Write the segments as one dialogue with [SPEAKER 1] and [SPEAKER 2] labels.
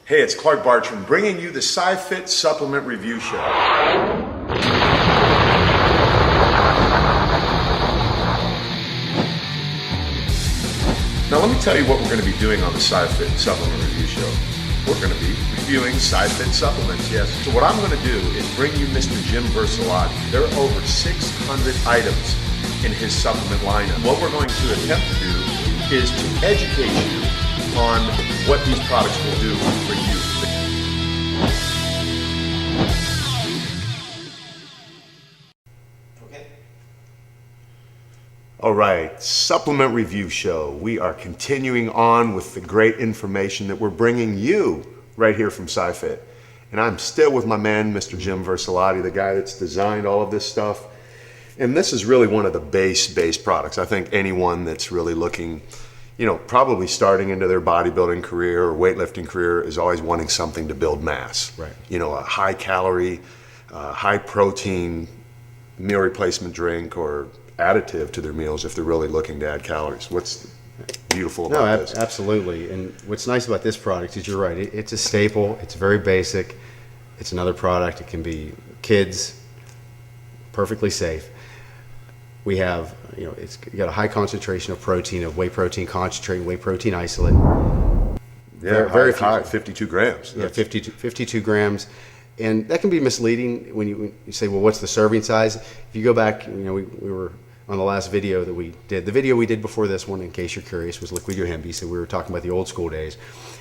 [SPEAKER 1] Hey, it's Clark Bartram bringing you the SciFit Supplement Review Show. Now let me tell you what we're going to be doing on the SciFit Supplement Review Show. We're going to be reviewing SciFit supplements, yes. So what I'm going to do is bring you Mr. Jim Versalati. There are over 600 items in his supplement lineup. What we're going to attempt to do is to educate you on what these products will do for you. Okay. All right, Supplement Review Show. We are continuing on with the great information that we're bringing you right here from SciFit. And I'm still with my man, Mr. Jim Versalati, the guy that's designed all of this stuff. And this is really one of the base products. I think anyone that's really looking, probably starting into their bodybuilding career or weightlifting career is always wanting something to build mass. Right. A high calorie, high protein meal replacement drink or additive to their meals if they're really looking to add calories. What's beautiful about this?
[SPEAKER 2] Absolutely. And what's nice about this product is you're right. It's a staple. It's very basic. It's another product. It can be kids, perfectly safe. We have, you got a high concentration of protein, of whey protein concentrate, whey protein isolate.
[SPEAKER 1] Yeah, very high, 52 grams.
[SPEAKER 2] Yeah, 52 grams. And that can be misleading when you say, well, what's the serving size? If you go back, we were on the last video that we did. The video we did before this one, in case you're curious, was Liquid Your Hemby. So we were talking about the old school days.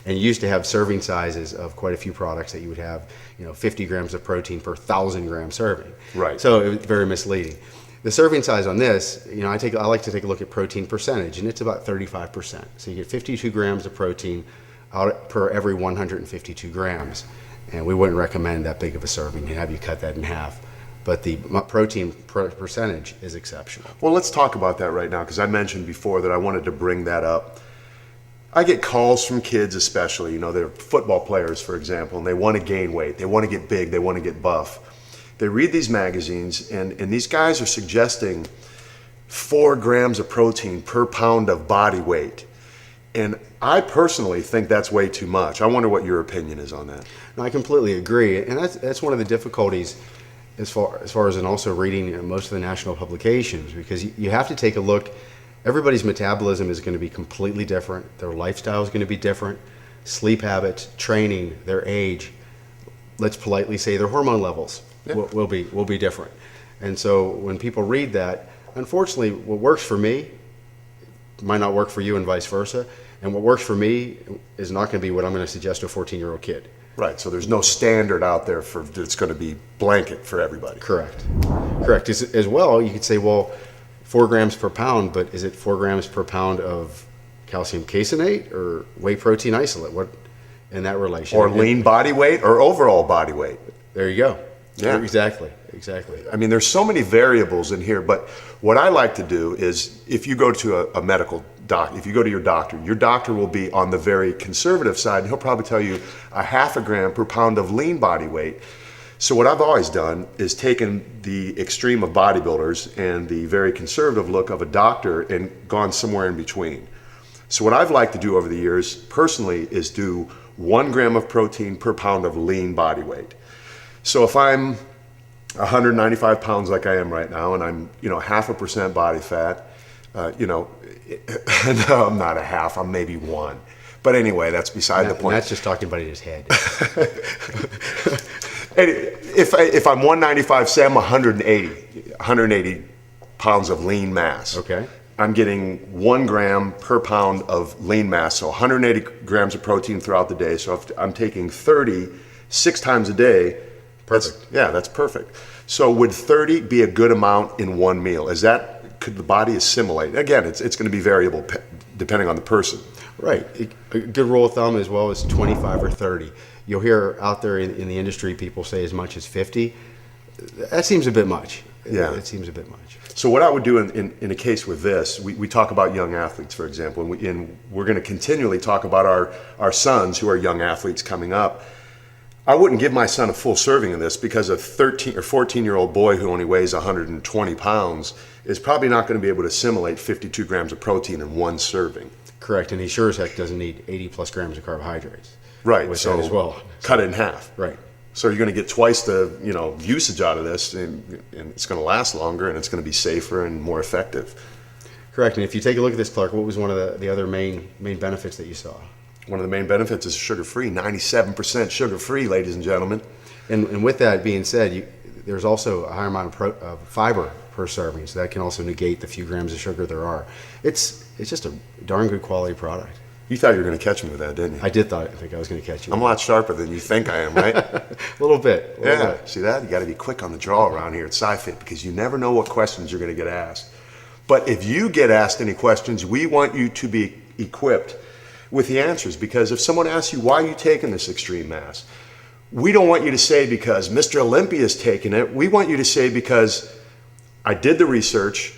[SPEAKER 2] And you used to have serving sizes of quite a few products that you would have, 50 grams of protein per 1,000 gram serving. Right. So it was very misleading. The serving size on this, I like to take a look at protein percentage, and it's about 35%. So you get 52 grams of protein out per every 152 grams. And we wouldn't recommend that big of a serving and have you cut that in half. But the protein percentage is exceptional.
[SPEAKER 1] Well, let's talk about that right now, because I mentioned before that I wanted to bring that up. I get calls from kids especially, they're football players, for example, and they want to gain weight. They want to get big. They want to get buff. They read these magazines, and these guys are suggesting 4 grams of protein per pound of body weight. And I personally think that's way too much. I wonder what your opinion is on that.
[SPEAKER 2] No, I completely agree. And that's one of the difficulties as far as and also reading most of the national publications, because you have to take a look. Everybody's metabolism is going to be completely different. Their lifestyle is going to be different. Sleep habits, training, their age, let's politely say their hormone levels. Yeah. will be different. And so when people read that, unfortunately, what works for me might not work for you and vice versa. And what works for me is not going to be what I'm going to suggest to a 14-year-old kid.
[SPEAKER 1] Right, so there's no standard out there that's going to be blanket for everybody.
[SPEAKER 2] Correct. As well, you could say, well, 4 grams per pound, but is it 4 grams per pound of calcium caseinate or whey protein isolate? What in that relation?
[SPEAKER 1] Or lean body weight or overall body weight?
[SPEAKER 2] There you go.
[SPEAKER 1] Yeah,
[SPEAKER 2] exactly. I
[SPEAKER 1] mean, there's so many variables in here, but what I like to do is if you go to a medical doc, if you go to your doctor will be on the very conservative side, and he'll probably tell you a 0.5 gram per pound of lean body weight. So what I've always done is taken the extreme of bodybuilders and the very conservative look of a doctor and gone somewhere in between. So what I've liked to do over the years personally is do 1 gram of protein per pound of lean body weight. So if I'm 195 pounds like I am right now, and I'm 0.5% body fat, no, I'm not a half, I'm maybe 1. But anyway, that's beside the point.
[SPEAKER 2] That's just talking about his head.
[SPEAKER 1] If I'm 195, say I'm 180 pounds of lean mass. Okay. I'm getting 1 gram per pound of lean mass, so 180 grams of protein throughout the day. So if I'm taking 30 6 times a day, perfect. That's perfect. So would 30 be a good amount in one meal? Could the body assimilate? Again, it's going to be variable depending on the person.
[SPEAKER 2] Right. A good rule of thumb as well is 25 or 30. You'll hear out there in the industry people say as much as 50. That seems a bit much.
[SPEAKER 1] Yeah.
[SPEAKER 2] It seems a bit much.
[SPEAKER 1] So what I would do in a case with this, we talk about young athletes, for example, and we're going to continually talk about our sons who are young athletes coming up. I wouldn't give my son a full serving of this because a 13 or 14-year-old boy who only weighs 120 pounds is probably not going to be able to assimilate 52 grams of protein in one serving.
[SPEAKER 2] Correct, and he sure as heck doesn't need 80 plus grams of carbohydrates.
[SPEAKER 1] Right.
[SPEAKER 2] with
[SPEAKER 1] So
[SPEAKER 2] that as well.
[SPEAKER 1] cut it in half.
[SPEAKER 2] Right.
[SPEAKER 1] So you're going to get twice the usage out of this, and it's going to last longer, and it's going to be safer and more effective.
[SPEAKER 2] Correct. And if you take a look at this, Clark, what was one of the other main benefits that you saw?
[SPEAKER 1] One of the main benefits is sugar-free. 97% sugar-free, ladies and gentlemen.
[SPEAKER 2] And with that being said, there's also a higher amount of fiber per serving, so that can also negate the few grams of sugar there are. It's just a darn good quality product.
[SPEAKER 1] You thought you were going to catch me with that, didn't you?
[SPEAKER 2] I think I was going to catch you.
[SPEAKER 1] I'm a lot sharper than you think I am, right?
[SPEAKER 2] A little bit.
[SPEAKER 1] Yeah. See that? You got to be quick on the draw around here at SciFit, because you never know what questions you're going to get asked. But if you get asked any questions, we want you to be equipped with the answers, because if someone asks you, why are you taking this extreme mass? We don't want you to say because Mr. Olympia's taking it. We want you to say because I did the research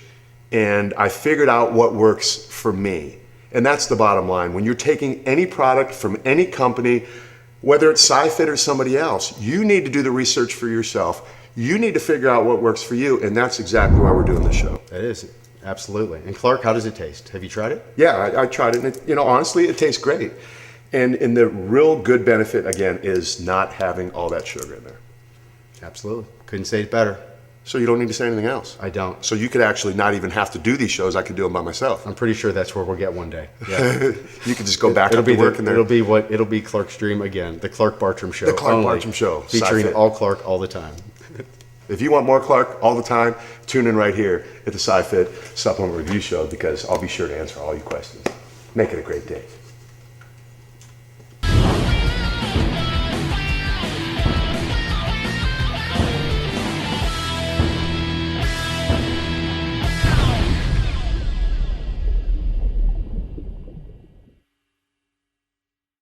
[SPEAKER 1] and I figured out what works for me. And that's the bottom line. When you're taking any product from any company, whether it's SciFit or somebody else, you need to do the research for yourself. You need to figure out what works for you, and that's exactly why we're doing this show.
[SPEAKER 2] That is, absolutely. And Clark, how does it taste? Have you tried it?
[SPEAKER 1] Yeah, I tried it, and honestly, it tastes great. And the real good benefit, again, is not having all that sugar in there.
[SPEAKER 2] Absolutely. Couldn't say it better.
[SPEAKER 1] So you don't need to say anything else.
[SPEAKER 2] I don't.
[SPEAKER 1] So you could actually not even have to do these shows. I could do them by myself.
[SPEAKER 2] I'm pretty sure that's where we'll get one day. Yeah.
[SPEAKER 1] You could just go back up to work in there.
[SPEAKER 2] It'll be Clark's dream again. The Clark Bartram Show.
[SPEAKER 1] The Clark
[SPEAKER 2] only,
[SPEAKER 1] Bartram Show.
[SPEAKER 2] Featuring
[SPEAKER 1] SciFit.
[SPEAKER 2] all Clark all the time.
[SPEAKER 1] If you want more Clark all the time, tune in right here at the SciFit Supplement Review Show, because I'll be sure to answer all your questions. Make it a great day.